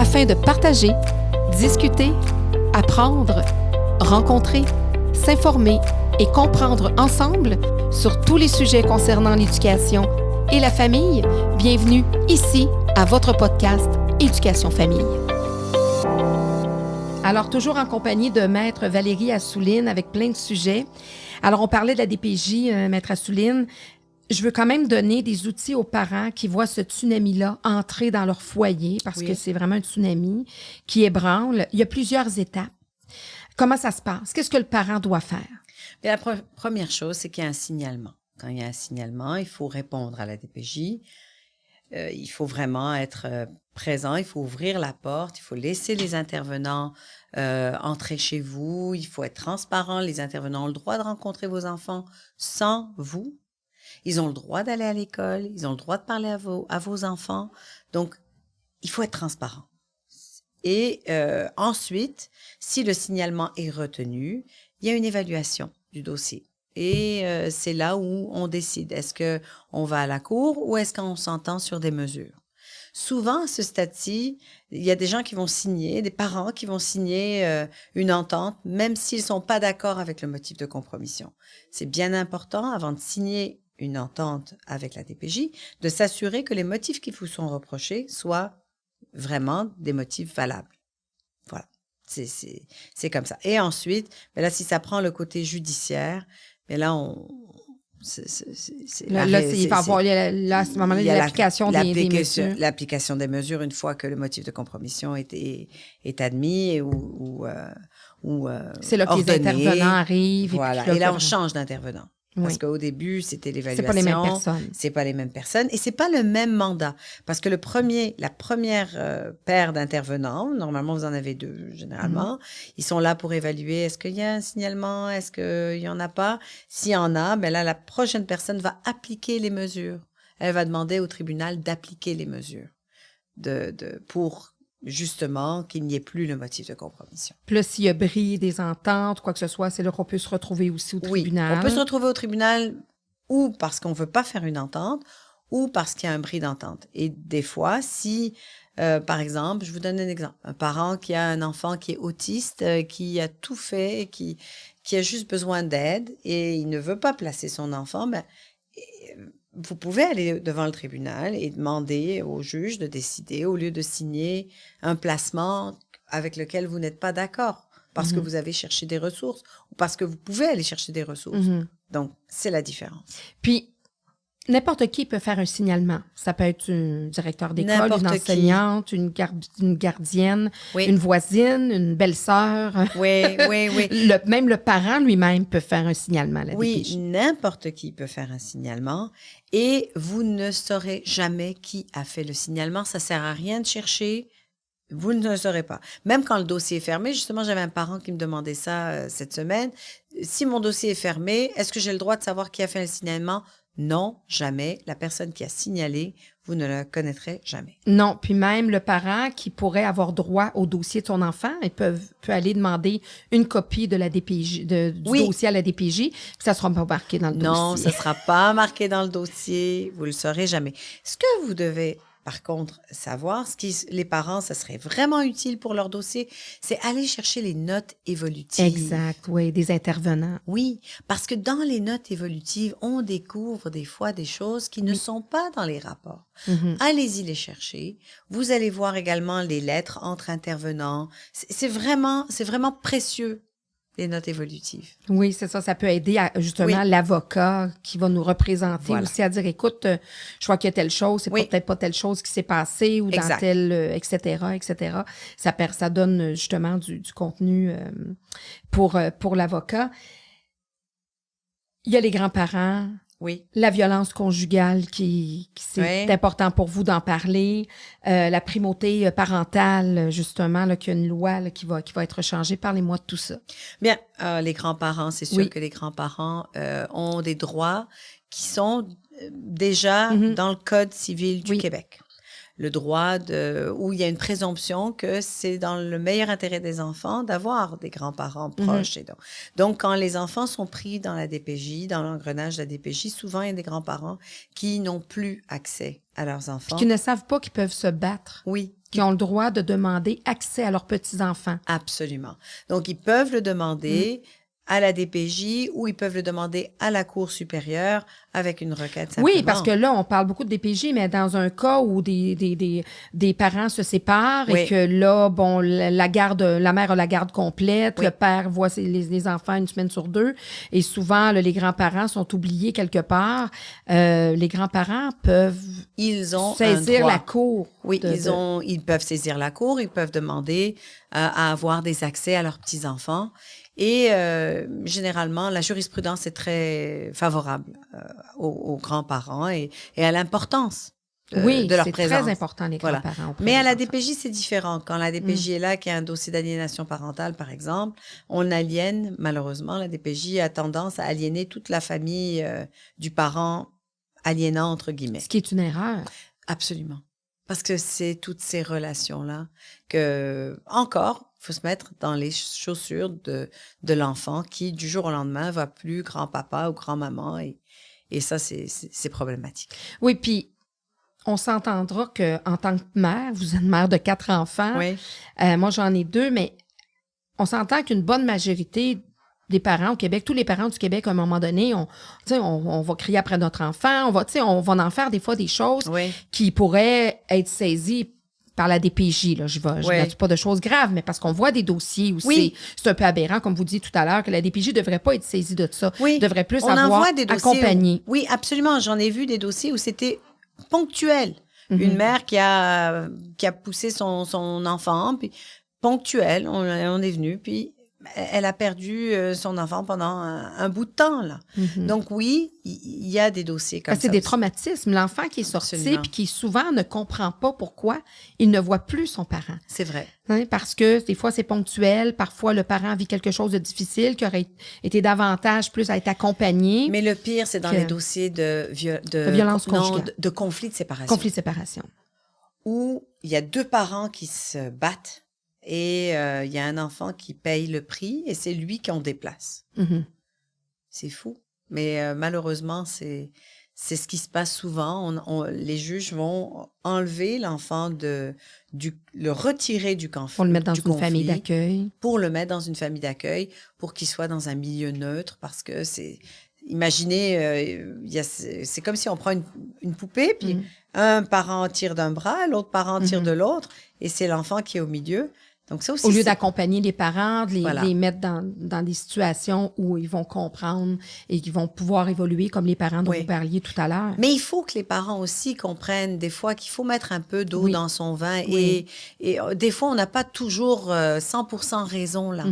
afin de partager, discuter, apprendre, rencontrer, s'informer et comprendre ensemble sur tous les sujets concernant l'éducation et la famille. Bienvenue ici à votre podcast Éducation Famille. Alors, toujours en compagnie de Maître Valérie Assouline avec plein de sujets. Alors, on parlait de la DPJ, Maître Assouline. Je veux quand même donner des outils aux parents qui voient ce tsunami-là entrer dans leur foyer parce que c'est vraiment un tsunami qui ébranle. Il y a plusieurs étapes. Comment ça se passe? Qu'est-ce que le parent doit faire? La première chose, c'est qu'il y a un signalement. Quand il y a un signalement, il faut répondre à la DPJ. Il faut vraiment être présent, il faut ouvrir la porte, il faut laisser les intervenants entrer chez vous, il faut être transparent. Les intervenants ont le droit de rencontrer vos enfants sans vous. Ils ont le droit d'aller à l'école, ils ont le droit de parler à vos enfants. Donc, il faut être transparent. Et ensuite, si le signalement est retenu, il y a une évaluation du dossier. Et c'est là où on décide. Est-ce qu'on va à la cour ou est-ce qu'on s'entend sur des mesures? Souvent, à ce stade-ci, il y a des gens qui vont signer, des parents qui vont signer une entente, même s'ils ne sont pas d'accord avec le motif de compromission. C'est bien important, avant de signer une entente avec la DPJ, de s'assurer que les motifs qui vous sont reprochés soient vraiment des motifs valables. Voilà, c'est comme ça. Et ensuite, là, si ça prend le côté judiciaire, mais là, il va avoir à ce moment-là l'application des mesures. L'application des mesures une fois que le motif de compromission est admis ou c'est là que les intervenants arrivent. Voilà. Et là, on change d'intervenant. Parce qu'au début, c'était l'évaluation. C'est pas les mêmes personnes. C'est pas les mêmes personnes et c'est pas le même mandat. Parce que la première paire d'intervenants, normalement vous en avez deux généralement, ils sont là pour évaluer est-ce qu'il y a un signalement, est-ce qu'il y en a pas. S'il y en a, ben là la prochaine personne va appliquer les mesures. Elle va demander au tribunal d'appliquer les mesures pour justement qu'il n'y ait plus le motif de compromission. Puis là, s'il y a bris des ententes, quoi que ce soit, c'est là qu'on peut se retrouver aussi au tribunal. Oui, on peut se retrouver au tribunal ou parce qu'on ne veut pas faire une entente ou parce qu'il y a un bris d'entente. Et des fois, si, par exemple, je vous donne un exemple, un parent qui a un enfant qui est autiste, qui a tout fait, qui a juste besoin d'aide et il ne veut pas placer son enfant, vous pouvez aller devant le tribunal et demander au juge de décider au lieu de signer un placement avec lequel vous n'êtes pas d'accord parce que vous avez cherché des ressources ou parce que vous pouvez aller chercher des ressources. Donc, c'est la différence. Puis, n'importe qui peut faire un signalement. Ça peut être un directeur d'école, une enseignante, une gardienne, une voisine, une belle-sœur. Oui. Même le parent lui-même peut faire un signalement à la DPJ. Oui, n'importe qui peut faire un signalement et vous ne saurez jamais qui a fait le signalement. Ça sert à rien de chercher. Vous ne le saurez pas. Même quand le dossier est fermé, justement, j'avais un parent qui me demandait ça cette semaine. Si mon dossier est fermé, est-ce que j'ai le droit de savoir qui a fait le signalement? Non, jamais. La personne qui a signalé, vous ne la connaîtrez jamais. Non, puis même le parent qui pourrait avoir droit au dossier de son enfant, il peut aller demander une copie de la DPJ, du dossier à la DPJ, puis ça ne sera pas marqué dans le dossier. Non, ça ne sera pas marqué dans le dossier, vous ne le saurez jamais. Ce que vous devez, par contre, savoir, les parents, ça serait vraiment utile pour leur dossier, c'est aller chercher les notes évolutives. Exact, oui, des intervenants. Oui, parce que dans les notes évolutives, on découvre des fois des choses qui ne sont pas dans les rapports. Allez-y les chercher. Vous allez voir également les lettres entre intervenants. C'est vraiment précieux. Les notes évolutives. Oui, c'est ça. Ça peut aider justement l'avocat qui va nous représenter aussi à dire, écoute, je vois qu'il y a telle chose, c'est peut-être pas telle chose qui s'est passée ou dans tel, etc. Ça donne justement du contenu pour l'avocat. Il y a les grands-parents. Oui. La violence conjugale qui c'est important pour vous d'en parler. La primauté parentale, justement, là, qu'il y a une loi là, qui va être changée. Parlez-moi de tout ça. Bien, les grands-parents, c'est sûr que les grands-parents ont des droits qui sont déjà dans le Code civil du Québec. Le droit où il y a une présomption que c'est dans le meilleur intérêt des enfants d'avoir des grands-parents proches. Et donc, quand les enfants sont pris dans la DPJ, dans l'engrenage de la DPJ, souvent, il y a des grands-parents qui n'ont plus accès à leurs enfants. Puis qui ne savent pas qu'ils peuvent se battre. Oui. qui ont le droit de demander accès à leurs petits-enfants. Absolument. Donc, ils peuvent le demander à la DPJ ou ils peuvent le demander à la Cour supérieure avec une requête simplement. Oui, parce que là, on parle beaucoup de DPJ, mais dans un cas où des parents se séparent et que là, bon, la mère a la garde complète, le père voit les enfants une semaine sur deux, et souvent, là, les grands-parents sont oubliés quelque part. Les grands-parents peuvent saisir la Cour. Oui, ils peuvent saisir la Cour, ils peuvent demander à avoir des accès à leurs petits-enfants. Et généralement, la jurisprudence est très favorable aux grands-parents et à l'importance de leur présence. Oui, c'est très important, les grands-parents. Mais à la DPJ, c'est différent. Quand la DPJ est là, qu'il y a un dossier d'aliénation parentale, par exemple, on aliène, malheureusement, la DPJ a tendance à aliéner toute la famille du parent aliénant, entre guillemets. Ce qui est une erreur. Absolument. Parce que c'est toutes ces relations-là que, encore, il faut se mettre dans les chaussures de l'enfant qui, du jour au lendemain, va plus grand-papa ou grand-maman. Et ça, c'est problématique. Oui, puis on s'entendra qu'en tant que mère, vous êtes mère de 4 enfants. Oui. Moi, j'en ai 2, mais on s'entend qu'une bonne majorité des parents au Québec, tous les parents du Québec, à un moment donné, on va crier après notre enfant, on va en faire des fois des choses qui pourraient être saisies par la DPJ. Là. Je ne dis pas de choses graves, mais parce qu'on voit des dossiers où c'est un peu aberrant, comme vous disiez tout à l'heure, que la DPJ ne devrait pas être saisie de ça. Oui. Devrait plus avoir accompagné. Oui, absolument. J'en ai vu des dossiers où c'était ponctuel. Une mère qui a poussé son enfant, puis ponctuel, on est venu, puis elle a perdu son enfant pendant un bout de temps, là. Donc oui, il y a des dossiers comme ça. C'est des traumatismes. L'enfant qui est sorti puis qui souvent ne comprend pas pourquoi il ne voit plus son parent. C'est vrai. Hein, parce que des fois, c'est ponctuel. Parfois, le parent vit quelque chose de difficile qui aurait été davantage plus à être accompagné. Mais le pire, c'est dans les dossiers de violence conjugale. De conflit de séparation. Conflit de séparation. Où il y a 2 parents qui se battent. Et il y a un enfant qui paye le prix et c'est lui qu'on déplace. C'est fou. Mais malheureusement, c'est ce qui se passe souvent. Les juges vont enlever l'enfant, le retirer du conflit. Pour le mettre dans une famille d'accueil. Pour le mettre dans une famille d'accueil, pour qu'il soit dans un milieu neutre. Parce que imaginez, c'est comme si on prend une poupée, puis un parent tire d'un bras, l'autre parent tire de l'autre, et c'est l'enfant qui est au milieu. Donc ça aussi, au lieu d'accompagner les parents, de les mettre dans des situations où ils vont comprendre et qu'ils vont pouvoir évoluer comme les parents dont vous parliez tout à l'heure. Mais il faut que les parents aussi comprennent des fois qu'il faut mettre un peu d'eau dans son vin. Et des fois, on n'a pas toujours 100% raison là.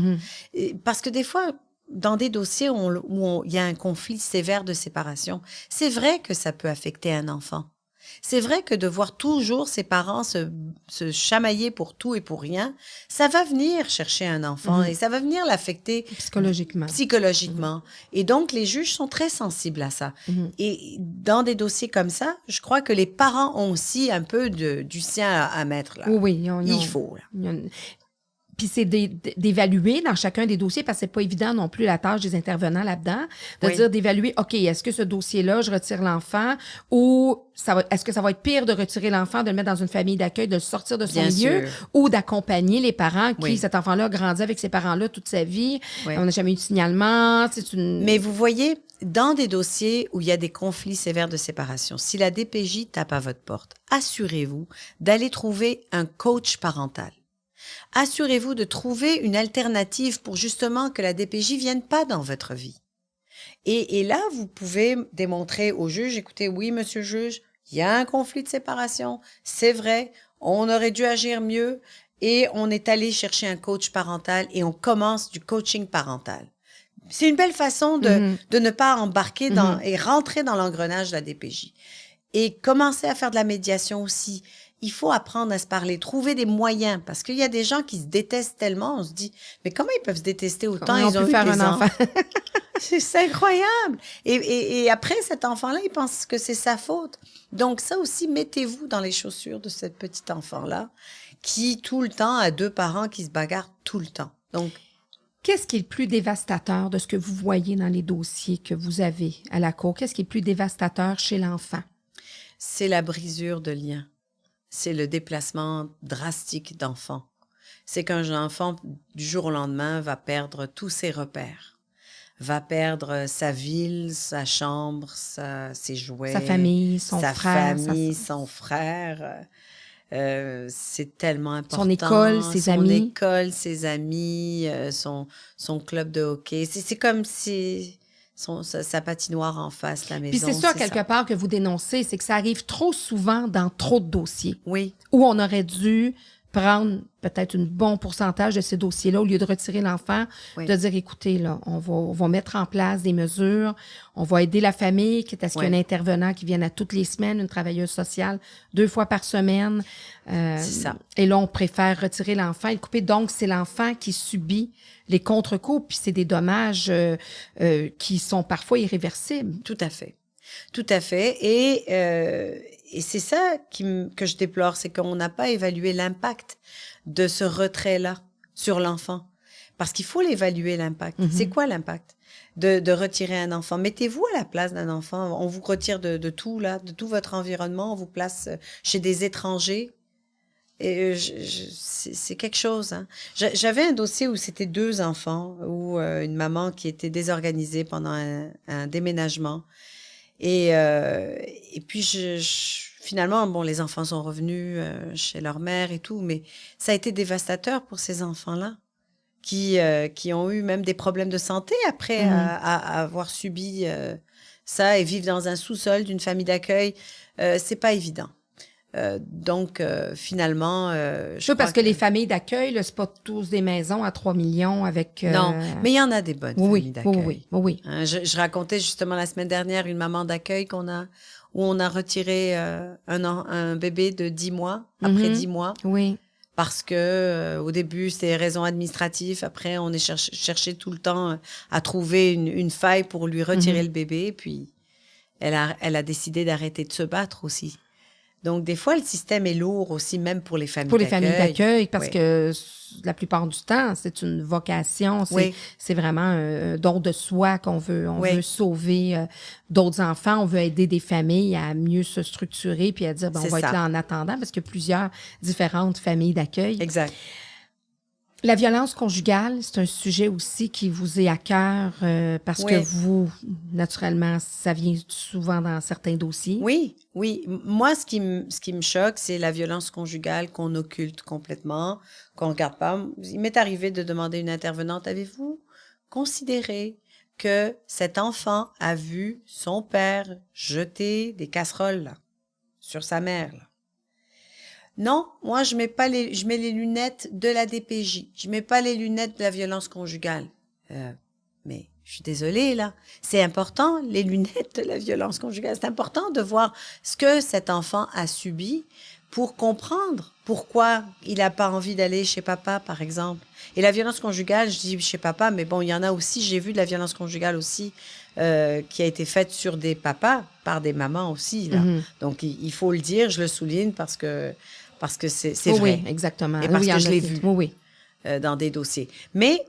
Parce que des fois, dans des dossiers où il y a un conflit sévère de séparation, c'est vrai que ça peut affecter un enfant. C'est vrai que de voir toujours ses parents se chamailler pour tout et pour rien, ça va venir chercher un enfant et ça va venir l'affecter psychologiquement. Et donc, les juges sont très sensibles à ça. Et dans des dossiers comme ça, je crois que les parents ont aussi un peu du sien à mettre là. Oui, il faut. Là. Puis c'est d'évaluer dans chacun des dossiers, parce que c'est pas évident non plus la tâche des intervenants là-dedans, dire d'évaluer, OK, est-ce que ce dossier-là, je retire l'enfant ou est-ce que ça va être pire de retirer l'enfant, de le mettre dans une famille d'accueil, de le sortir de son milieu ou d'accompagner les parents qui, cet enfant-là, a grandi avec ces parents-là toute sa vie, on n'a jamais eu de signalement. Mais vous voyez, dans des dossiers où il y a des conflits sévères de séparation, si la DPJ tape à votre porte, assurez-vous d'aller trouver un coach parental. Assurez-vous de trouver une alternative pour justement que la DPJ vienne pas dans votre vie. Et là, vous pouvez démontrer au juge, écoutez, oui, monsieur le juge, il y a un conflit de séparation, c'est vrai, on aurait dû agir mieux et on est allé chercher un coach parental et on commence du coaching parental. C'est une belle façon de ne pas embarquer et rentrer dans l'engrenage de la DPJ. Et commencer à faire de la médiation aussi. Il faut apprendre à se parler, trouver des moyens, parce qu'il y a des gens qui se détestent tellement, on se dit, mais comment ils peuvent se détester autant? Ils ont pu faire un enfant. C'est incroyable. Et après, cet enfant-là, il pense que c'est sa faute. Donc ça aussi, mettez-vous dans les chaussures de cet petit enfant-là, qui tout le temps a 2 parents qui se bagarrent tout le temps. Donc, qu'est-ce qui est le plus dévastateur de ce que vous voyez dans les dossiers que vous avez à la cour? Qu'est-ce qui est le plus dévastateur chez l'enfant? C'est la brisure de liens. c'est le déplacement drastique d'enfants. C'est qu'un enfant, du jour au lendemain, va perdre tous ses repères. Va perdre sa ville, sa chambre, ses jouets, Sa famille, son sa frère, famille, son frère. C'est tellement important. son école, ses Son amis. école, ses amis, son club de hockey. C'est comme si sa patinoire en face, la maison. Puis c'est ça, quelque part, que vous dénoncez, c'est que ça arrive trop souvent dans trop de dossiers. Oui, Où on aurait dû prendre peut-être un bon pourcentage de ces dossiers-là, au lieu de retirer l'enfant, oui. de dire, écoutez, là, on va mettre en place des mesures, on va aider la famille, quitte à ce qu'il y ait Oui. un intervenant qui vienne à toutes les semaines, une travailleuse sociale, 2 fois par semaine. C'est ça. Et là, on préfère retirer l'enfant et le couper. Donc, c'est l'enfant qui subit les contre-coups, puis c'est des dommages qui sont parfois irréversibles. Tout à fait. Tout à fait. Et c'est ça que je déplore, c'est qu'on n'a pas évalué l'impact de ce retrait-là sur l'enfant. Parce qu'il faut l'évaluer, l'impact. C'est quoi l'impact de retirer un enfant? Mettez-vous à la place d'un enfant. On vous retire de tout, là, de tout votre environnement. On vous place chez des étrangers. Et c'est quelque chose. Hein. J'avais un dossier où c'était 2 enfants, où une maman qui était désorganisée pendant un déménagement. Et puis, finalement, bon, les enfants sont revenus chez leur mère et tout, mais ça a été dévastateur pour ces enfants-là, qui ont eu même des problèmes de santé après à avoir subi ça et vivre dans un sous-sol d'une famille d'accueil. C'est pas évident. Donc, finalement, je Parce crois que les familles d'accueil, là, c'est pas tous des maisons à 3 millions avec... Non, mais il y en a des bonnes familles d'accueil. Oui. Hein, je racontais justement la semaine dernière une maman d'accueil où on a retiré un bébé de 10 mois, après 10 mois, Oui. parce que au début, c'était raisons administratives. Après, on est cherché tout le temps à trouver une faille pour lui retirer le bébé. Puis, elle a décidé d'arrêter de se battre aussi. Donc, des fois, le système est lourd aussi, même pour les familles d'accueil. Pour les familles d'accueil, parce Oui. que la plupart du temps, c'est une vocation. C'est vraiment un don de soi qu'on veut. On veut sauver d'autres enfants. On veut aider des familles à mieux se structurer puis à dire, on va être là en attendant, parce qu'il y a plusieurs différentes familles d'accueil. Exact. La violence conjugale, c'est un sujet aussi qui vous est à cœur parce que vous, naturellement, ça vient souvent dans certains dossiers. Oui. Moi, ce qui me choque, c'est la violence conjugale qu'on occulte complètement, qu'on ne regarde pas. Il m'est arrivé de demander à une intervenante, avez-vous considéré que cet enfant a vu son père jeter des casseroles là, sur sa mère là? Non, moi, je mets les lunettes de la DPJ. Je mets pas les lunettes de la violence conjugale. Mais je suis désolée, là. C'est important, les lunettes de la violence conjugale. C'est important de voir ce que cet enfant a subi pour comprendre pourquoi il n'a pas envie d'aller chez papa, par exemple. Et la violence conjugale, je dis chez papa, mais bon, il y en a aussi, j'ai vu de la violence conjugale aussi qui a été faite sur des papas, par des mamans aussi, là. Donc, il faut le dire, je le souligne parce que c'est vrai. Oui, exactement. Et parce que je l'ai vu Oui. dans des dossiers. Mais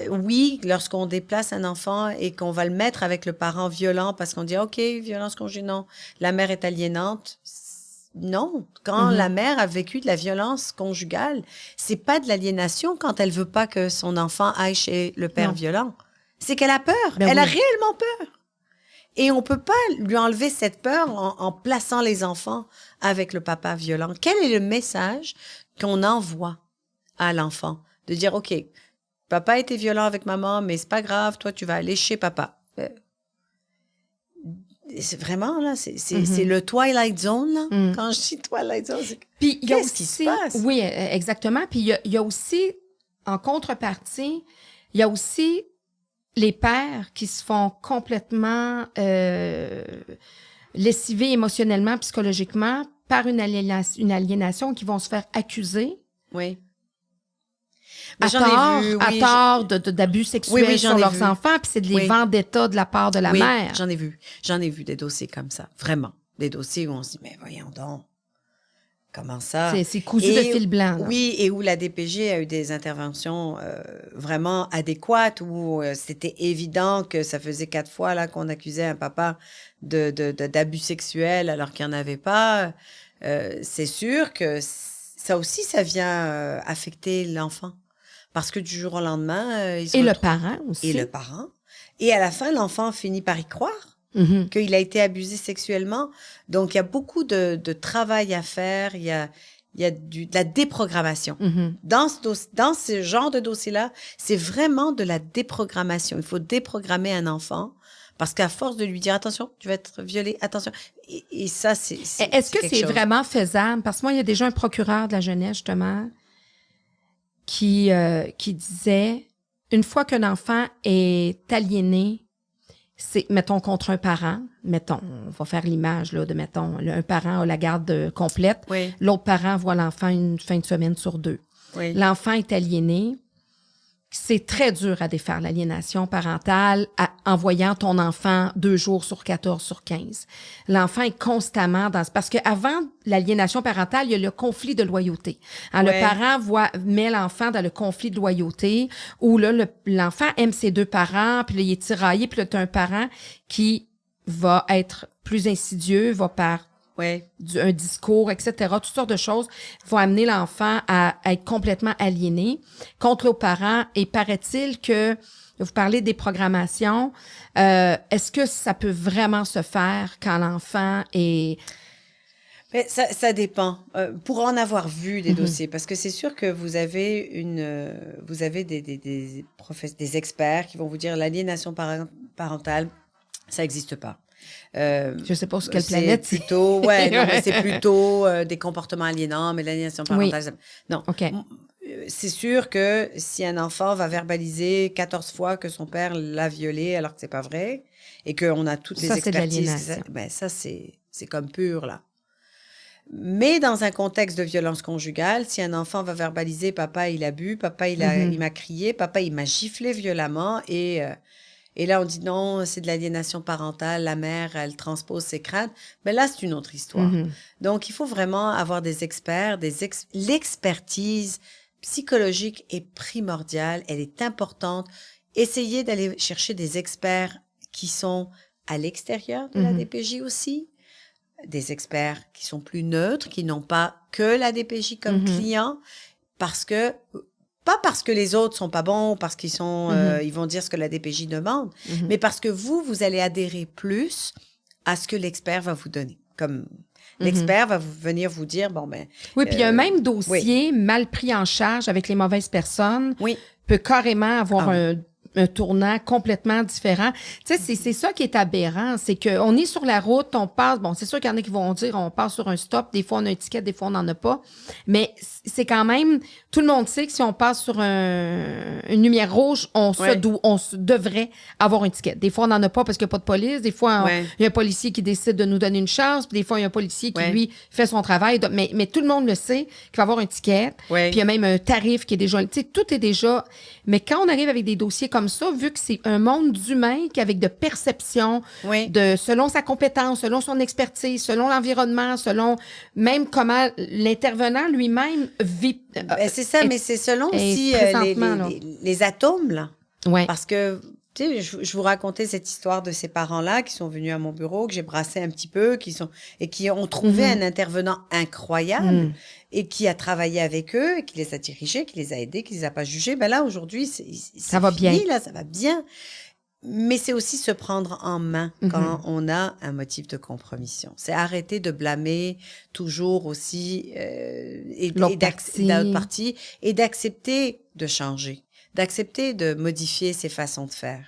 oui, lorsqu'on déplace un enfant et qu'on va le mettre avec le parent violent parce qu'on dit, OK, violence conjugale, non, la mère est aliénante. Non, quand la mère a vécu de la violence conjugale, c'est pas de l'aliénation quand elle veut pas que son enfant aille chez le père violent. C'est qu'elle a peur. Elle a réellement peur. Et on peut pas lui enlever cette peur en plaçant les enfants avec le papa violent. Quel est le message qu'on envoie à l'enfant? De dire, OK, papa était violent avec maman, mais c'est pas grave, toi, tu vas aller chez papa. C'est vraiment, là, c'est le Twilight Zone, là. Quand je dis Twilight Zone, c'est qu'est-ce qui se passe? Oui, exactement. Puis il y a aussi, en contrepartie, il y a aussi les pères qui se font complètement lessivés émotionnellement, psychologiquement, par une aliénation, qui vont se faire accuser. Oui. À tort d'abus sexuels sur leurs enfants, puis c'est de les vendettas de la part de la mère. J'en ai vu. J'en ai vu des dossiers comme ça, vraiment. Des dossiers où on se dit, mais voyons donc, comment ça? C'est cousu de fil blanc. Là. Oui, et où la DPG a eu des interventions vraiment adéquates, où c'était évident que ça faisait 4 fois là qu'on accusait un papa d'abus sexuels alors qu'il n'y en avait pas. c'est sûr que ça aussi, ça vient affecter l'enfant. Parce que du jour au lendemain, il se Et le retrouve... parent aussi. Et le parent. Et à la fin, l'enfant finit par y croire Mhm. qu'il a été abusé sexuellement. Donc, il y a beaucoup de travail à faire. Il y a de la déprogrammation. Mhm. Dans ce genre de dossier-là, c'est vraiment de la déprogrammation. Il faut déprogrammer un enfant parce qu'à force de lui dire « Attention, tu vas être violé, attention ». Et ça, Est-ce que quelque c'est chose. vraiment faisable? Parce que moi, il y a déjà un procureur de la jeunesse, justement, qui disait, une fois qu'un enfant est aliéné, c'est, mettons, contre un parent, mettons, on va faire l'image, là, de, mettons, un parent a la garde complète, Oui, l'autre parent voit l'enfant une fin de semaine sur 2. oui. L'enfant est aliéné. C'est très dur à défaire l'aliénation parentale en voyant ton enfant 2 jours sur 14 sur 15. L'enfant est constamment dans... Parce qu'avant l'aliénation parentale, il y a le conflit de loyauté. Hein, Ouais. Le parent met l'enfant dans le conflit de loyauté où là, l'enfant aime ses 2 parents, puis là, il est tiraillé, puis là, tu as un parent qui va être plus insidieux, va par Oui. un discours, etc., toutes sortes de choses vont amener l'enfant à être complètement aliéné contre l'autre parent. Et paraît-il que, vous parlez des programmations, est-ce que ça peut vraiment se faire quand l'enfant est... Mais ça dépend. Pour en avoir vu des Mhm. dossiers, parce que c'est sûr que vous avez des experts qui vont vous dire l'aliénation parentale, ça n'existe pas. Je sais pas sur quelle C'est planète. plutôt, ouais, non, mais c'est plutôt des comportements aliénants, mais l'aliénation parentale, non. OK. C'est sûr que si un enfant va verbaliser 14 fois que son père l'a violé alors que c'est pas vrai, et qu'on a toutes les Ça, c'est de expertises, l'aliénation. ben ça, c'est comme pur, là. Mais dans un contexte de violence conjugale, si un enfant va verbaliser « papa, il a bu, papa, il m'a crié, papa, il m'a giflé violemment » et là, on dit non, c'est de l'aliénation parentale, la mère, elle transpose ses craintes. Mais là, c'est une autre histoire. Mhm. Donc, il faut vraiment avoir des experts, l'expertise psychologique est primordiale, elle est importante. Essayez d'aller chercher des experts qui sont à l'extérieur de la DPJ aussi, des experts qui sont plus neutres, qui n'ont pas que la DPJ comme client, parce que pas parce que les autres sont pas bons, parce qu'ils sont, ils vont dire ce que la DPJ demande, mais parce que vous allez adhérer plus à ce que l'expert va vous donner. Comme l'expert va venir vous dire, bon ben. Oui, puis il y a un même dossier mal pris en charge avec les mauvaises personnes Oui. peut carrément avoir un tournant complètement différent. Tu sais, c'est ça qui est aberrant, c'est qu'on est sur la route, on passe, bon, c'est sûr qu'il y en a qui vont dire on passe sur un stop, des fois on a une étiquette, des fois on n'en a pas, mais c'est quand même, tout le monde sait que si on passe sur une lumière rouge, on se devrait avoir une étiquette. Des fois on n'en a pas parce qu'il n'y a pas de police, des fois il y a un policier qui décide de nous donner une chance, puis des fois il y a un policier qui lui fait son travail, mais tout le monde le sait qu'il va avoir une étiquette, puis il y a même un tarif qui est déjà, tu sais, tout est déjà, mais quand on arrive avec des dossiers comme ça, vu que c'est un monde d'humains avec de perception, selon sa compétence, selon son expertise, selon l'environnement, selon même comment l'intervenant lui-même vit. C'est ça, mais c'est selon aussi les atomes, là. Ouais. Parce que, tu sais, je vous racontais cette histoire de ces parents-là qui sont venus à mon bureau, que j'ai brassé un petit peu, et qui ont trouvé un intervenant incroyable et qui a travaillé avec eux, et qui les a dirigés, qui les a aidés, qui les a pas jugés. Ben là, aujourd'hui, ça va bien. Là, ça va bien. Mais c'est aussi se prendre en main quand on a un motif de compromission. C'est arrêter de blâmer toujours aussi l'autre partie et d'accepter de changer, d'accepter de modifier ses façons de faire.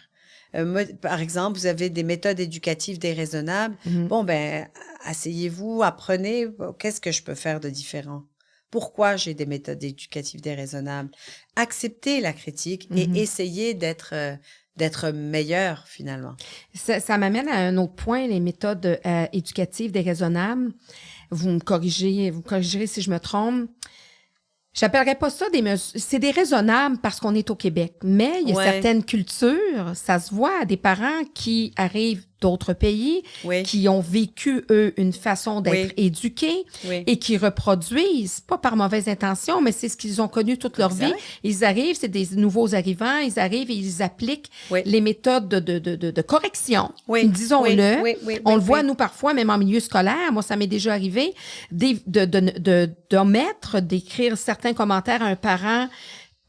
Par exemple, vous avez des méthodes éducatives déraisonnables. Bon, ben, asseyez-vous, apprenez, qu'est-ce que je peux faire de différent? Pourquoi j'ai des méthodes éducatives déraisonnables? Acceptez la critique et essayez d'être meilleur, finalement. Ça m'amène à un autre point, les méthodes éducatives déraisonnables. Vous me corrigerez si je me trompe. J'appellerais pas ça c'est déraisonnable parce qu'on est au Québec. Mais il y a certaines cultures, ça se voit, des parents qui arrivent d'autres pays, Oui. qui ont vécu, eux, une façon d'être éduqués Oui. et qui reproduisent, pas par mauvaise intention, mais c'est ce qu'ils ont connu toute leur vie. Exact. Ils arrivent, c'est des nouveaux arrivants, ils arrivent et ils appliquent Oui. les méthodes de correction, Oui. disons-le. Oui. On le voit, nous, parfois, même en milieu scolaire, moi, ça m'est déjà arrivé, d'omettre d'écrire certains commentaires à un parent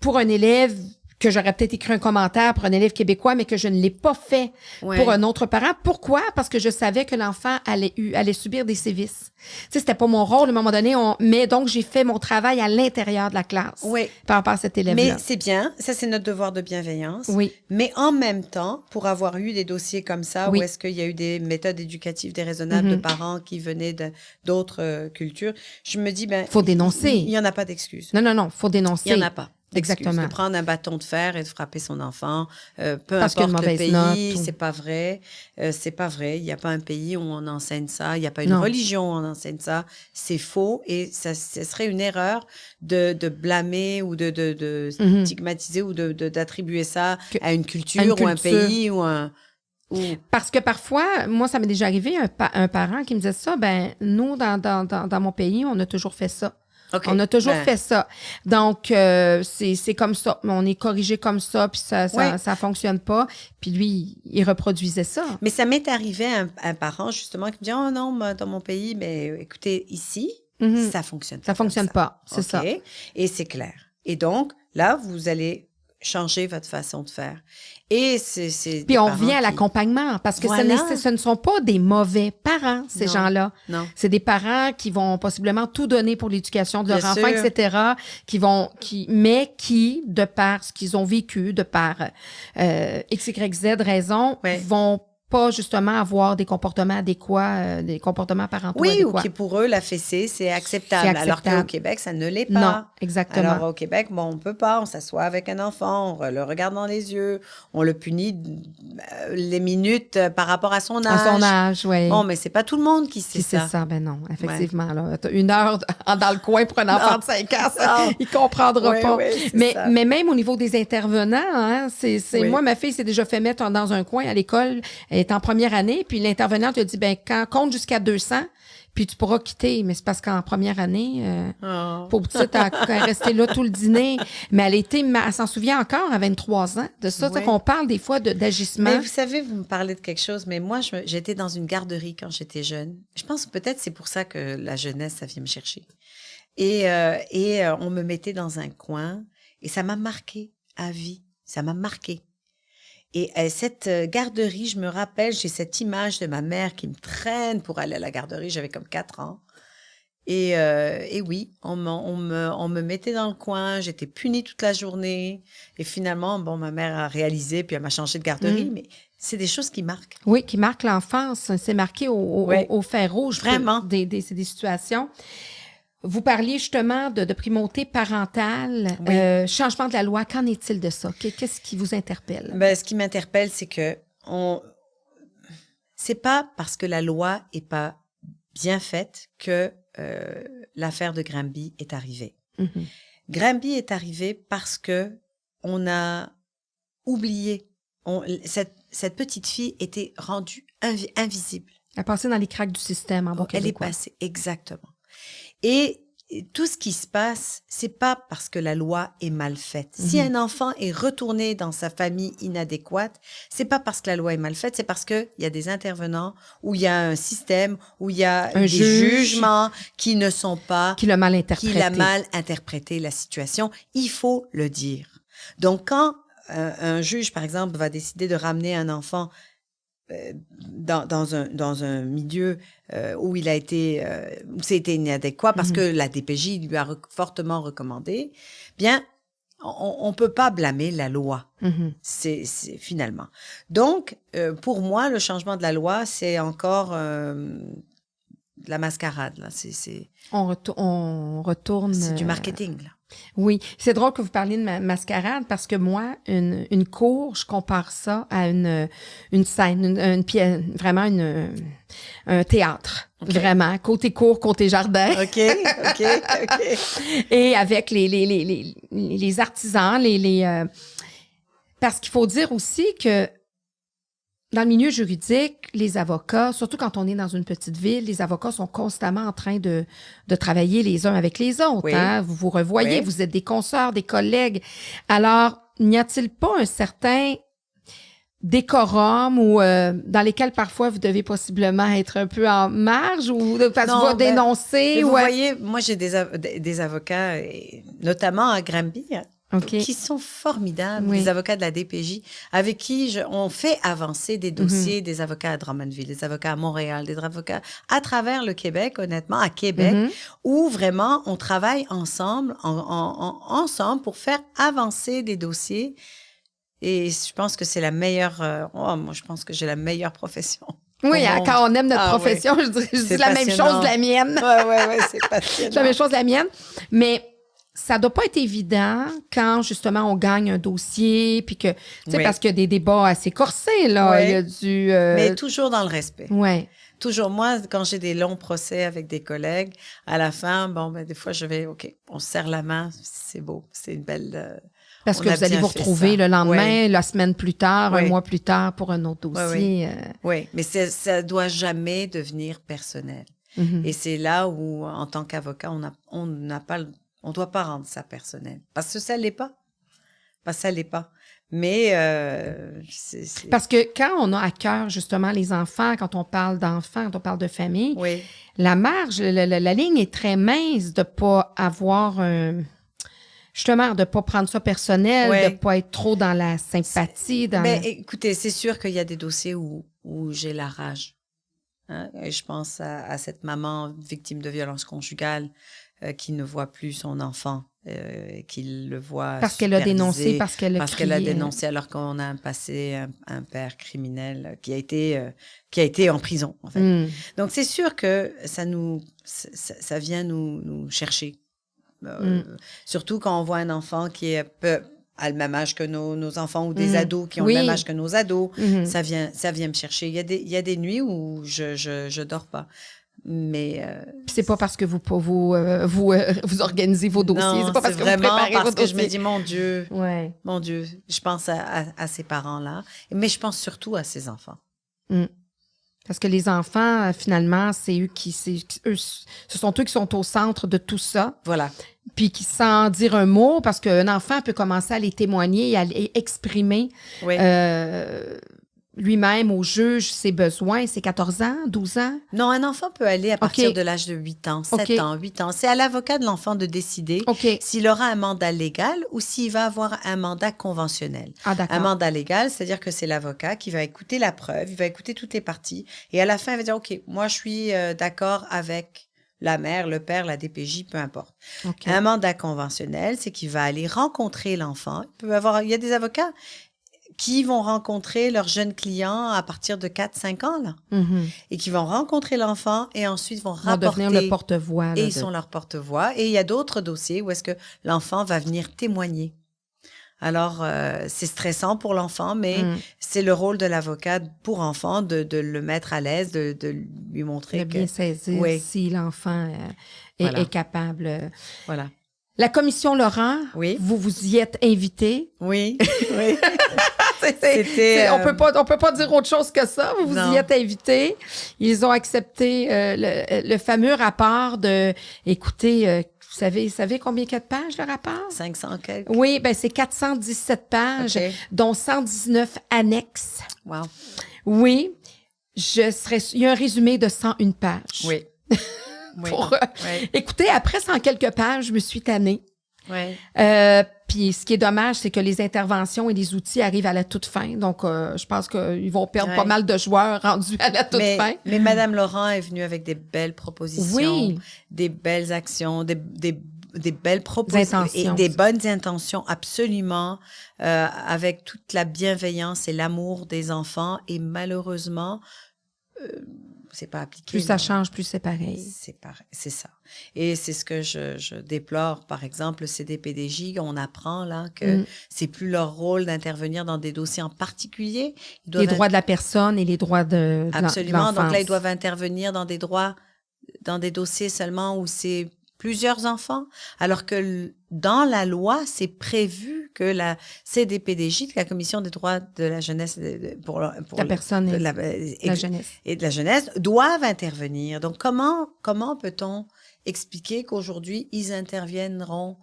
pour un élève que j'aurais peut-être écrit un commentaire pour un élève québécois, mais que je ne l'ai pas fait pour un autre parent. Pourquoi? Parce que je savais que l'enfant allait subir des sévices. Tu sais, c'était pas mon rôle, à un moment donné, mais donc j'ai fait mon travail à l'intérieur de la classe par rapport à cet élève-là. Mais c'est bien, ça c'est notre devoir de bienveillance. Oui. Mais en même temps, pour avoir eu des dossiers comme ça, où est-ce qu'il y a eu des méthodes éducatives déraisonnables de parents qui venaient d'autres cultures, je me dis, faut dénoncer. Il n'y en a pas d'excuses. Non, faut dénoncer. Il n'y en a pas. Exactement. De prendre un bâton de fer et de frapper son enfant, peu importe le pays, c'est pas vrai. C'est pas vrai. Il n'y a pas un pays où on enseigne ça. Il n'y a pas une religion où on enseigne ça. C'est faux et ça serait une erreur de blâmer ou de stigmatiser ou d'attribuer ça à une culture ou un pays ou un... Parce que parfois, moi, ça m'est déjà arrivé, un parent qui me disait ça, ben nous, dans mon pays, on a toujours fait ça. Okay. On a toujours fait ça. Donc, c'est comme ça. On est corrigé comme ça, puis ça fonctionne pas. Puis lui, il reproduisait ça. Mais ça m'est arrivé un parent, justement, qui me dit « Oh non, dans mon pays, mais écoutez, ici, ça fonctionne pas. » Ça fonctionne pas, c'est ça. Et c'est clair. Et donc, là, vous allez changer votre façon de faire. Et c'est puis on revient à l'accompagnement, parce que ce ne sont pas des mauvais parents, ces gens-là. Non. C'est des parents qui vont possiblement tout donner pour l'éducation de leur enfant, etc., mais qui, de par ce qu'ils ont vécu, de par X, Y, Z raison, vont pas justement avoir des comportements adéquats, des comportements parentaux adéquats. Ou qui pour eux, la fessée, c'est acceptable. Alors qu'au Québec, ça ne l'est pas. Non, exactement. Alors au Québec, on peut pas, on s'assoit avec un enfant, on le regarde dans les yeux, on le punit les minutes par rapport à son âge. À son âge, oui. Bon, mais c'est pas tout le monde qui sait ça. C'est ça, ben non, effectivement. Là, t'as 1 heure dans le coin pour un enfant de 5 ans, il comprendra pas. Mais même au niveau des intervenants, moi, ma fille s'est déjà fait mettre dans un coin à l'école. Elle est en première année, puis l'intervenante lui a dit, ben, compte jusqu'à 200, puis tu pourras quitter. Mais c'est parce qu'en première année, pauvre petite, elle est restée là tout le dîner. Mais elle s'en souvient encore à 23 ans de ça. Qu'on parle des fois d'agissement. Mais vous savez, vous me parlez de quelque chose, mais moi, j'étais dans une garderie quand j'étais jeune. Je pense que peut-être c'est pour ça que la jeunesse, ça vient me chercher. Et on me mettait dans un coin, et ça m'a marqué à vie. Ça m'a marqué. Et cette garderie, je me rappelle, j'ai cette image de ma mère qui me traîne pour aller à la garderie. J'avais comme 4 ans. Et oui, on me mettait dans le coin. J'étais punie toute la journée. Et finalement, ma mère a réalisé, puis elle m'a changé de garderie. Mais c'est des choses qui marquent. Oui, qui marquent l'enfance. C'est marqué au fer rouge. Vraiment. C'est des situations. Vous parliez justement de primauté parentale, changement de la loi. Qu'en est-il de ça? Qu'est-ce qui vous interpelle? Ben, ce qui m'interpelle, c'est que c'est pas parce que la loi est pas bien faite que l'affaire de Granby est arrivée. Mm-hmm. Granby est arrivée parce que on a oublié. Cette petite fille était rendue invisible. Elle est passée dans les craques du système en bon québécois. Elle est passée, exactement. Et tout ce qui se passe, c'est pas parce que la loi est mal faite. Si un enfant est retourné dans sa famille inadéquate, c'est pas parce que la loi est mal faite, c'est parce que il y a des intervenants, où il y a un système, où il y a des jugements qui ne sont pas... Qui l'a mal interprété. Qui l'a mal interprété, la situation. Il faut le dire. Donc, quand un juge, par exemple, va décider de ramener un enfant dans un milieu où il a été où c'était inadéquat parce que la DPJ lui a fortement recommandé, bien on peut pas blâmer la loi. C'est finalement. Donc pour moi le changement de la loi c'est encore de la mascarade là, on retourne c'est du marketing là. Oui, c'est drôle que vous parliez de mascarade parce que moi, une cour, je compare ça à une scène, une pièce, vraiment un théâtre, vraiment, côté cour, côté jardin. OK. Et avec les artisans, parce qu'il faut dire aussi que dans le milieu juridique, les avocats, surtout quand on est dans une petite ville, les avocats sont constamment en train de travailler les uns avec les autres. Oui. Hein? Vous vous revoyez, Oui. vous êtes des consoeurs, des collègues. Alors, n'y a-t-il pas un certain décorum ou dans lesquels parfois vous devez possiblement être un peu en marge ou parce que Non, vous dénoncer? mais vous Ouais. voyez, moi, j'ai des avocats, et notamment à Granby, hein, OK. qui sont formidables, Oui. des avocats de la DPJ, avec qui on fait avancer des dossiers, des avocats à Drummondville, des avocats à Montréal, des avocats à travers le Québec, honnêtement, à Québec, où vraiment on travaille ensemble, ensemble pour faire avancer des dossiers. Et je pense que c'est la meilleure. Moi, je pense que j'ai la meilleure profession. Oui, quand on aime notre Ah, profession, oui. je dis C'est la même passionnant. chose de la mienne. Ouais, c'est passionnant. C'est la même chose de la mienne. Mais ça doit pas être évident quand, justement, on gagne un dossier, puis que, tu sais, Oui. parce qu'il y a des débats assez corsés, là. Oui. Il y a du... Mais toujours dans le respect. Ouais. Toujours, moi, quand j'ai des longs procès avec des collègues, à la fin, des fois, je vais, OK, on se serre la main, c'est beau, c'est une belle... Parce on que a vous allez bien vous fait retrouver ça. le lendemain, Oui. la semaine plus tard, un Oui. mois plus tard pour un autre dossier. Oui, mais ça doit jamais devenir personnel. Et c'est là où, en tant qu'avocat, on doit pas rendre ça personnel. Parce que ça l'est pas. Parce que ça l'est pas. Mais, Parce que quand on a à cœur, justement, les enfants, quand on parle d'enfants, quand on parle de famille, oui. la marge, la ligne est très mince de pas avoir justement, de pas prendre ça personnel, Ouais. de pas être trop dans la sympathie. Écoutez, c'est sûr qu'il y a des dossiers où j'ai la rage. Hein? Et je pense à cette maman victime de violence conjugale qui ne voit plus son enfant, qui le voit parce qu'elle a supervisé, dénoncé, parce qu'elle a parce crié. qu'elle a dénoncé alors qu'on a un passé, un père criminel qui a été en prison, en fait. Donc, c'est sûr que ça vient nous chercher. Surtout quand on voit un enfant qui est à le même âge que nos enfants ou des ados qui ont le même âge que nos ados, ça vient me chercher. Il y a des nuits où je dors pas. Mais puis c'est pas parce que vous organisez vos dossiers, non, c'est pas parce que vous vraiment préparez parce vos que dossiers. je me dis mon Dieu, Ouais. mon Dieu, je pense à ces parents-là, mais je pense surtout à ces enfants. Parce que les enfants, finalement, ce sont eux qui sont au centre de tout ça. Voilà. Puis qui, sans dire un mot, parce qu'un enfant peut commencer à les témoigner et à les exprimer Oui. lui-même au juge ses besoins. C'est 14 ans, 12 ans? Non, un enfant peut aller à partir OK. de l'âge de 8 ans, 7 OK. ans, 8 ans. C'est à l'avocat de l'enfant de décider OK. s'il aura un mandat légal ou s'il va avoir un mandat conventionnel. Ah, d'accord. Un mandat légal, c'est-à-dire que c'est l'avocat qui va écouter la preuve, il va écouter toutes les parties et à la fin, il va dire, OK, moi, je suis d'accord avec la mère, le père, la DPJ, peu importe. OK. Un mandat conventionnel, c'est qu'il va aller rencontrer l'enfant. Il y a des avocats qui vont rencontrer leurs jeunes clients à partir de 4-5 ans, là. Et qui vont rencontrer l'enfant et ensuite vont rapporter. Devenir le porte-voix. Et ils sont leur porte-voix. Et il y a d'autres dossiers où est-ce que l'enfant va venir témoigner. Alors, c'est stressant pour l'enfant, mais c'est le rôle de l'avocat pour enfant de le mettre à l'aise, de lui montrer de bien saisir si l'enfant est capable. Voilà. La commission Laurent, vous y êtes invité. Oui. On peut pas dire autre chose que ça. Vous y êtes invité. Ils ont accepté le fameux rapport de. Écoutez, vous savez combien il y a de pages le rapport? 500 quelques. Oui, c'est 417 pages, dont 119 annexes. Wow. Oui, il y a un résumé de 101 pages. Oui. Écoutez, après 100 quelques pages, je me suis tannée. Oui. Puis ce qui est dommage, c'est que les interventions et les outils arrivent à la toute fin. Donc, je pense qu'ils vont perdre pas mal de joueurs rendus à la toute fin. Mais Mme Laurent est venue avec des belles propositions, des belles actions, des belles propositions et des bonnes intentions, absolument, avec toute la bienveillance et l'amour des enfants. Et malheureusement, c'est pas appliqué. Plus ça change, plus c'est pareil. C'est ça. Et c'est ce que je déplore. Par exemple, le CDPDJ, on apprend là que c'est plus leur rôle d'intervenir dans des dossiers en particulier. Les droits de la personne et les droits de absolument. l'enfance. Donc là, ils doivent intervenir dans des dossiers seulement où c'est plusieurs enfants, alors que dans la loi, c'est prévu que la CDPDJ, la Commission des droits de la jeunesse pour la personne et la jeunesse. Et de la jeunesse, doivent intervenir. Donc, comment peut-on expliquer qu'aujourd'hui, ils interviendront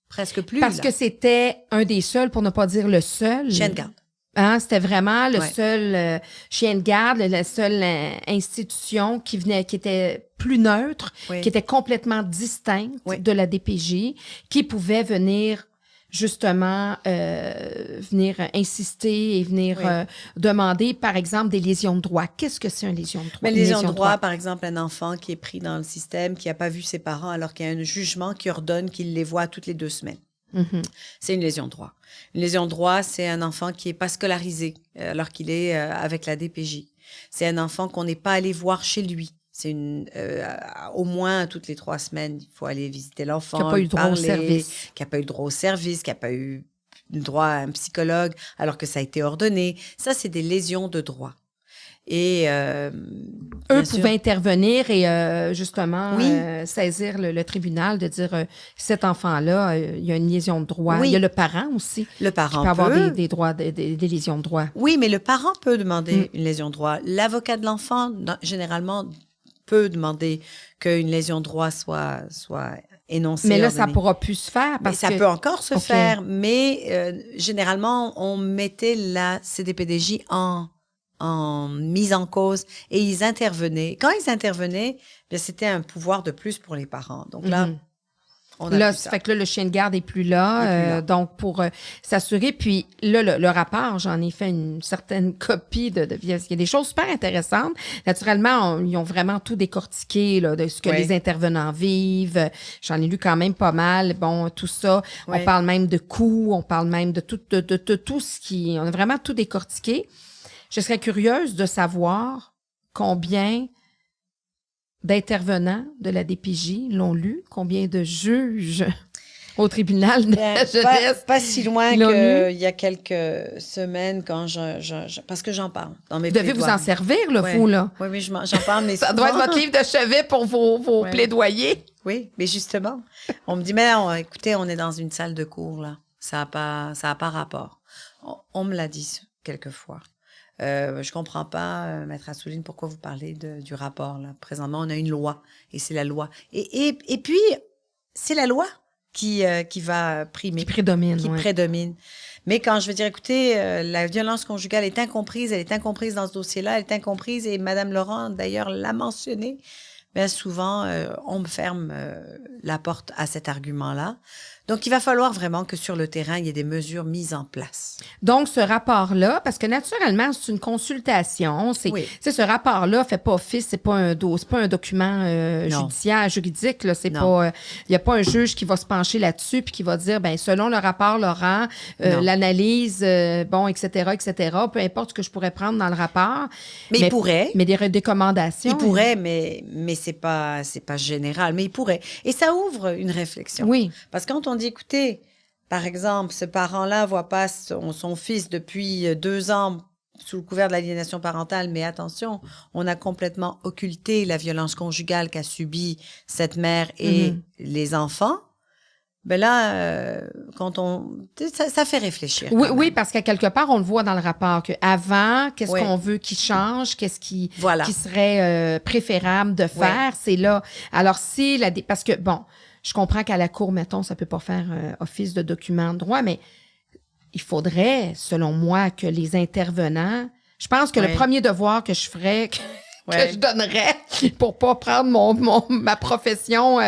presque plus? Parce que c'était un des seuls, pour ne pas dire le seul. Chien de garde. Hein, c'était vraiment le seul chien de garde, la seule institution qui était plus neutre, qui était complètement distincte de la DPJ, qui pouvait venir justement venir insister et venir demander, par exemple, des lésions de droit. Qu'est-ce que c'est une lésion de droit? Mais lésion de droit, par exemple, un enfant qui est pris dans le système, qui n'a pas vu ses parents alors qu'il y a un jugement qui ordonne qu'il les voit toutes les 2 semaines. C'est une lésion de droit. Une lésion de droit, c'est un enfant qui n'est pas scolarisé alors qu'il est avec la DPJ. C'est un enfant qu'on n'est pas allé voir chez lui. C'est au moins toutes les 3 semaines, il faut aller visiter l'enfant, qui n'a pas eu droit au service. Qui n'a pas eu droit au service, qui n'a pas eu droit à un psychologue alors que ça a été ordonné. Ça, c'est des lésions de droit. Et eux pouvaient intervenir et justement saisir le tribunal de dire cet enfant-là, il y a une lésion de droit. Il y a le parent aussi. Le parent qui peut avoir des droits, des lésions de droit. Oui, mais le parent peut demander une lésion de droit. L'avocat de l'enfant, généralement, peut demander qu'une lésion de droit soit énoncée. Mais là, ça ne pourra plus se faire. Ça peut encore se faire, mais généralement, on mettait la CDPDJ en mise en cause et ils intervenaient. Quand ils intervenaient, bien, c'était un pouvoir de plus pour les parents. Donc là, on a ça fait que là, le chien de garde n'est plus là. Donc, pour s'assurer. Puis là, le rapport, j'en ai fait une certaine copie il y a des choses super intéressantes. Naturellement, ils ont vraiment tout décortiqué là, de ce que les intervenants vivent. J'en ai lu quand même pas mal. Bon, tout ça. On parle même de coûts, on parle même de tout ce qui... On a vraiment tout décortiqué. Je serais curieuse de savoir combien d'intervenants de la DPJ l'ont lu, combien de juges au tribunal de la jeunesse. Pas si loin qu'il y a quelques semaines, quand parce que j'en parle dans mes plaidoiries. Vous devez vous en servir, vous, là. Oui, j'en parle, mais ça doit être votre livre de chevet pour vos plaidoyers. Oui, mais justement, on me dit, mais écoutez, on est dans une salle de cours, là. Ça a pas rapport. On me l'a dit quelquefois. Je comprends pas, Maître Assouline, pourquoi vous parlez du rapport, là. Présentement, on a une loi, et c'est la loi. Et puis, c'est la loi qui va primer. Qui prédomine. Qui prédomine. Mais quand je veux dire, écoutez, la violence conjugale est incomprise, elle est incomprise dans ce dossier-là, elle est incomprise, et Madame Laurent, d'ailleurs, l'a mentionné, bien souvent, on me ferme la porte à cet argument-là. Donc, il va falloir vraiment que sur le terrain, il y ait des mesures mises en place. Donc, ce rapport-là, parce que naturellement, c'est une consultation. Ce rapport-là fait pas office, c'est pas un document juridique. Là, c'est pas, il y a pas un juge qui va se pencher là-dessus puis qui va dire, ben selon le rapport Laurent, l'analyse, etc. Peu importe ce que je pourrais prendre dans le rapport. Mais il pourrait. Mais des recommandations. Il pourrait, mais c'est pas général. Mais il pourrait. Et ça ouvre une réflexion. Oui. Parce que quand on dit, écoutez, par exemple, ce parent-là voit pas son fils depuis 2 ans sous le couvert de l'aliénation parentale, mais attention, on a complètement occulté la violence conjugale qu'a subie cette mère et les enfants. Ben là, ça fait réfléchir. Oui, parce qu'à quelque part, on le voit dans le rapport qu'avant, qu'est-ce qu'on veut qui change, qu'est-ce qui serait préférable de faire, c'est là. Alors parce que bon, je comprends qu'à la cour, mettons, ça peut pas faire office de document de droit, mais il faudrait, selon moi, que les intervenants... Je pense que le premier devoir que je ferais, que je donnerais pour pas prendre ma profession,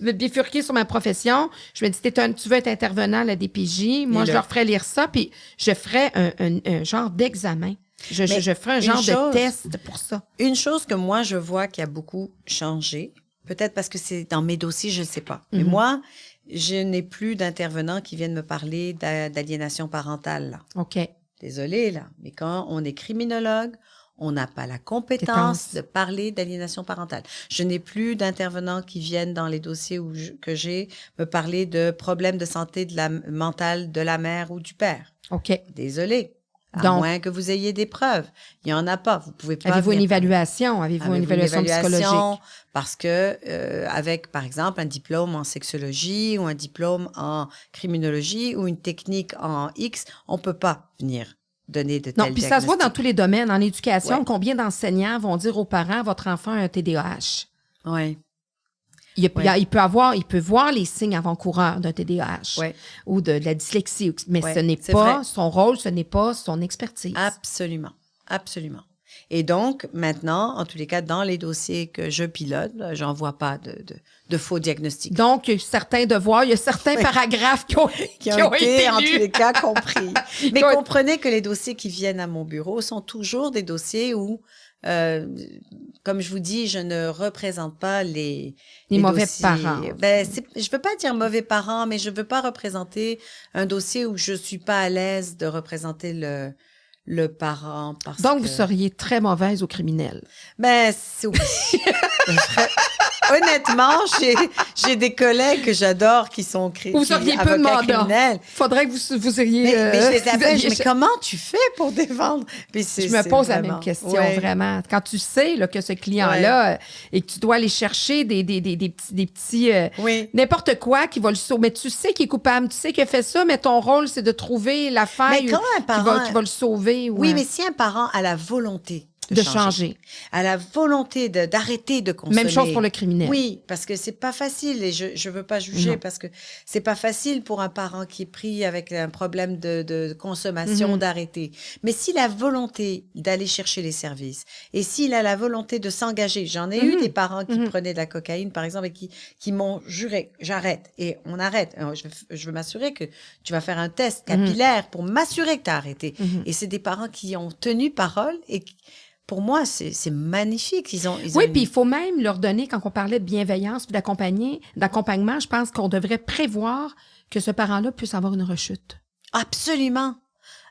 bifurquer sur ma profession, je me dis, tu veux être intervenant à la DPJ, moi, je leur ferais lire ça, puis je ferais un genre d'examen. Je ferais un genre de test pour ça. Une chose que moi, je vois qui a beaucoup changé, peut-être parce que c'est dans mes dossiers, je ne sais pas. Mais moi, je n'ai plus d'intervenants qui viennent me parler d'aliénation parentale. Là. OK. Désolée, là. Mais quand on est criminologue, on n'a pas la compétence de parler d'aliénation parentale. Je n'ai plus d'intervenants qui viennent dans les dossiers que j'ai me parler de problèmes de santé mentale de la mère ou du père. OK. Désolée. À Donc, moins que vous ayez des preuves. Il n'y en a pas. Vous pouvez pas. avez-vous une venir parler. évaluation? Avez-vous une évaluation psychologique? Parce que avec, par exemple, un diplôme en sexologie ou un diplôme en criminologie ou une technique en X, on peut pas venir donner de tels Non, puis ça se voit dans diagnostics. tous les domaines. En éducation, Ouais. combien d'enseignants vont dire aux parents, votre enfant a un TDAH? Oui. Il Ouais. peut voir les signes avant-coureurs d'un TDAH Ouais. ou de la dyslexie, mais Ouais, ce n'est c'est pas vrai. son rôle, ce n'est pas son expertise. Absolument. Absolument. Et donc, maintenant, en tous les cas, dans les dossiers que je pilote, j'en vois pas de faux diagnostics. Donc, il y a certains devoirs, il y a certains paragraphes qui ont été en lus. tous les cas, compris. Mais comprenez que les dossiers qui viennent à mon bureau sont toujours des dossiers où, comme je vous dis, je ne représente pas les mauvais dossiers. parents. Je veux pas dire mauvais parents, mais je veux pas représenter un dossier où je suis pas à l'aise de représenter le parent. Donc, vous seriez très mauvaise au criminel. Ben, oui. Honnêtement, j'ai des collègues que j'adore qui sont vous seriez peu de mandat. Faudrait que vous iriez... Mais je les appelle, mais comment tu fais pour défendre? Puis je me pose la même question, vraiment. Quand tu sais là, que ce client-là, et que tu dois aller chercher des petits... n'importe quoi qui va le sauver. Mais tu sais qu'il est coupable, tu sais qu'il a fait ça, mais ton rôle, c'est de trouver la faille qui va le sauver. Oui, mais si un parent a la volonté de changer. À la volonté d'arrêter de consommer. Même chose pour le criminel. Oui, parce que c'est pas facile et je veux pas juger parce que c'est pas facile pour un parent qui est pris avec un problème de consommation d'arrêter. Mais s'il a la volonté d'aller chercher les services et s'il a la volonté de s'engager, j'en ai eu des parents qui prenaient de la cocaïne par exemple et qui m'ont juré, j'arrête et on arrête. Je veux m'assurer que tu vas faire un test capillaire pour m'assurer que tu as arrêté. Et c'est des parents qui ont tenu parole et pour moi, c'est magnifique. Oui, puis il faut même leur donner, quand on parlait de bienveillance puis d'accompagnement, je pense qu'on devrait prévoir que ce parent-là puisse avoir une rechute. Absolument.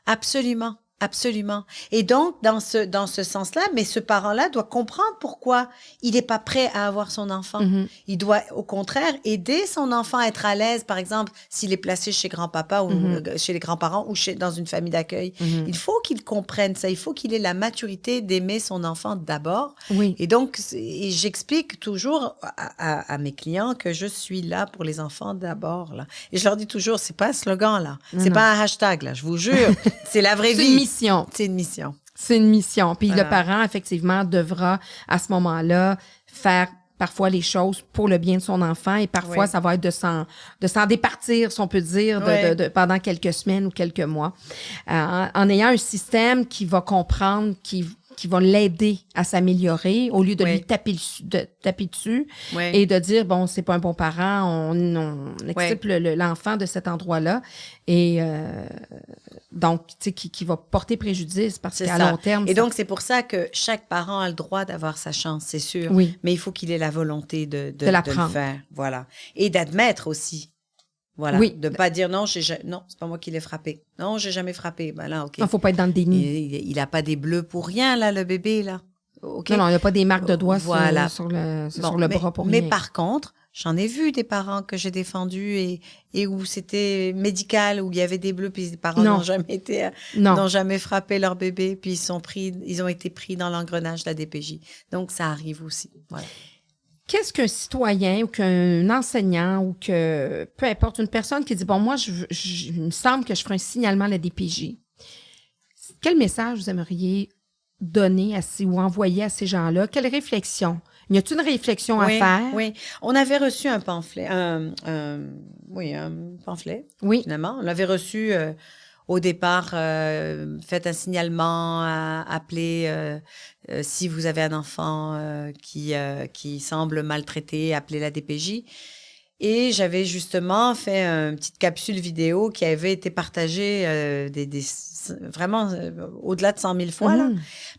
Absolument. Absolument. Et donc, dans ce sens-là, mais ce parent-là doit comprendre pourquoi il n'est pas prêt à avoir son enfant. Il doit, au contraire, aider son enfant à être à l'aise, par exemple, s'il est placé chez grand-papa ou chez les grands-parents ou dans une famille d'accueil. Il faut qu'il comprenne ça. Il faut qu'il ait la maturité d'aimer son enfant d'abord. Oui. Et donc, j'explique toujours à mes clients que je suis là pour les enfants d'abord. Là. Et je leur dis toujours, c'est pas un slogan, là. C'est pas un hashtag, là. Je vous jure. C'est la vraie vie. C'est une mission. C'est une mission. Puis le parent, effectivement, devra, à ce moment-là, faire parfois les choses pour le bien de son enfant et parfois, ça va être de s'en départir, si on peut dire, pendant quelques semaines ou quelques mois. En ayant un système qui va comprendre, qui va l'aider à s'améliorer au lieu de lui taper dessus et de dire, bon, c'est pas un bon parent, on extirpe l'enfant de cet endroit-là et donc, tu sais, qui va porter préjudice parce qu'à long terme... Et donc, c'est pour ça que chaque parent a le droit d'avoir sa chance, c'est sûr. Oui. Mais il faut qu'il ait la volonté de le faire. Voilà. Et d'admettre aussi. Voilà. Oui. De pas dire non, c'est pas moi qui l'ai frappé. Non, j'ai jamais frappé. Ben là, OK. Il faut pas être dans le déni. Il a pas des bleus pour rien, là, le bébé, là. Okay. Non, il n'y a pas des marques de doigts sur le bras pour rien. Mais par contre, j'en ai vu des parents que j'ai défendus et où c'était médical, où il y avait des bleus, puis les parents n'ont jamais frappé leur bébé, puis ils ont été pris dans l'engrenage de la DPJ. Donc, ça arrive aussi. Voilà. Qu'est-ce qu'un citoyen ou qu'un enseignant ou que, peu importe, une personne qui dit, bon, moi, il me semble que je ferai un signalement à la DPJ. Quel message vous aimeriez donner ou envoyer à ces gens-là? Quelle réflexion? Y a-t-il une réflexion à faire? Oui, on avait reçu un pamphlet, un pamphlet, finalement. On l'avait reçu au départ, faites un signalement, appelez, si vous avez un enfant qui semble maltraité, appelez la DPJ. Et j'avais justement fait une petite capsule vidéo qui avait été partagée vraiment au-delà de 100 000 fois. Là.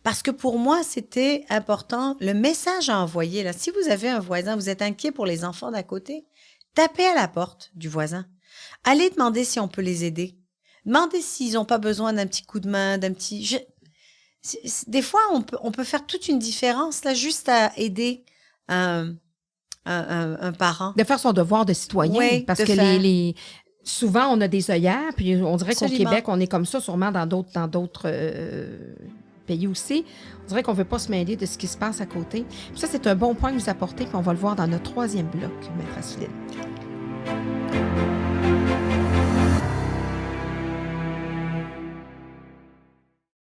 Parce que pour moi, c'était important. Le message à envoyer, là, si vous avez un voisin, vous êtes inquiet pour les enfants d'à côté, tapez à la porte du voisin. Allez demander si on peut les aider. Demandez s'ils n'ont pas besoin d'un petit coup de main, d'un petit... Des fois, on peut faire toute une différence là, juste à aider un parent. De faire son devoir de citoyen. Parce que souvent, on a des œillères, puis on dirait qu'au Absolument. Québec, on est comme ça, sûrement dans d'autres pays aussi. On dirait qu'on ne veut pas se mêler de ce qui se passe à côté. Puis ça, c'est un bon point que vous apportez, puis on va le voir dans notre troisième bloc, Maître Assouline.